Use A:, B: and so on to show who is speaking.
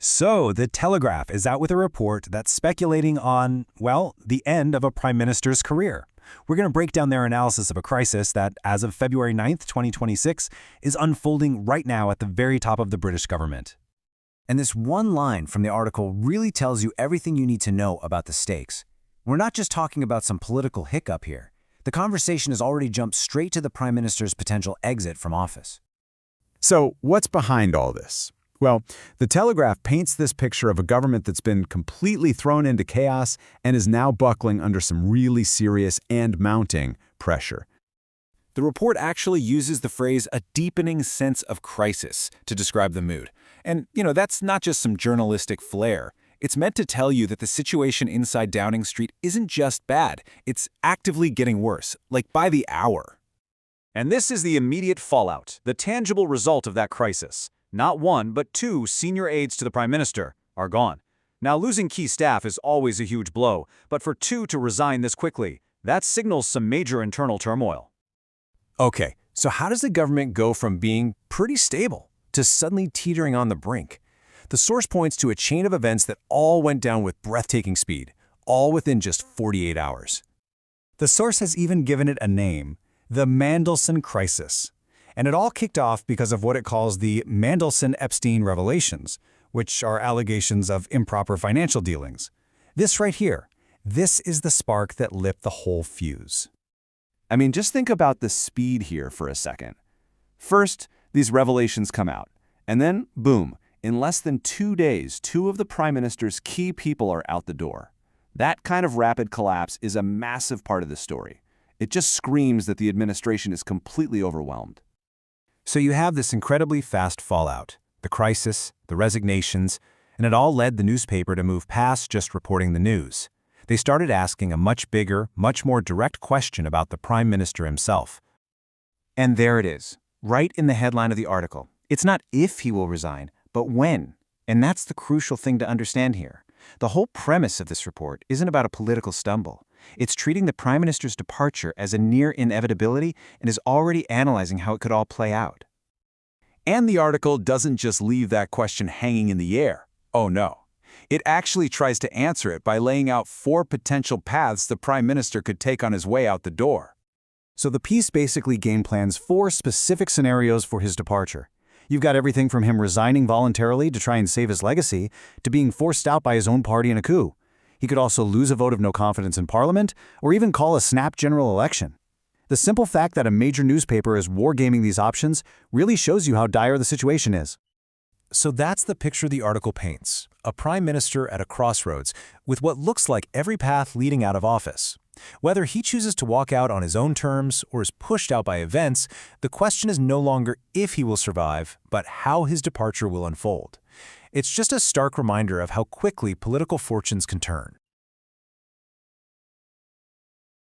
A: So, The Telegraph is out with a report that's speculating on, well, the end of a prime minister's career. We're going to break down their analysis of a crisis that, as of February 9th, 2026, is unfolding right now at the very top of the British government.
B: And this one line from the article really tells you everything you need to know about the stakes. We're not just talking about some political hiccup here. The conversation has already jumped straight to the Prime Minister's potential exit from office.
C: So, what's behind all this? Well, The Telegraph paints this picture of a government that's been completely thrown into chaos and is now buckling under some really serious and mounting pressure.
A: The report actually uses the phrase "a deepening sense of crisis" to describe the mood. And, that's not just some journalistic flair. It's meant to tell you that the situation inside Downing Street isn't just bad, it's actively getting worse, like by the hour.
D: And this is the immediate fallout, the tangible result of that crisis. Not one, but two senior aides to the Prime Minister are gone. Now, losing key staff is always a huge blow, but for two to resign this quickly, that signals some major internal turmoil.
E: Okay, so how does the government go from being pretty stable to suddenly teetering on the brink? The source points to a chain of events that all went down with breathtaking speed, all within just 48 hours.
F: The source has even given it a name, the Mandelson crisis. And it all kicked off because of what it calls the Mandelson-Epstein revelations, which are allegations of improper financial dealings. This right here, this is the spark that lit the whole fuse.
G: I mean, just think about the speed here for a second. First, these revelations come out, and then, boom, in less than 2 days, two of the Prime Minister's key people are out the door. That kind of rapid collapse is a massive part of the story. It just screams that the administration is completely overwhelmed.
E: So you have this incredibly fast fallout, the crisis, the resignations, and it all led the newspaper to move past just reporting the news. They started asking a much bigger, much more direct question about the Prime Minister himself.
B: And there it is, right in the headline of the article. It's not if he will resign, but when. And that's the crucial thing to understand here. The whole premise of this report isn't about a political stumble. It's treating the Prime Minister's departure as a near inevitability and is already analyzing how it could all play out.
C: And the article doesn't just leave that question hanging in the air. Oh no. It actually tries to answer it by laying out 4 potential paths the Prime Minister could take on his way out the door.
F: So the piece basically game plans 4 specific scenarios for his departure. You've got everything from him resigning voluntarily to try and save his legacy, to being forced out by his own party in a coup. He could also lose a vote of no confidence in Parliament, or even call a snap general election. The simple fact that a major newspaper is wargaming these options really shows you how dire the situation is.
E: So that's the picture the article paints, a prime minister at a crossroads with what looks like every path leading out of office. Whether he chooses to walk out on his own terms or is pushed out by events, the question is no longer if he will survive, but how his departure will unfold. It's just a stark reminder of how quickly political fortunes can turn.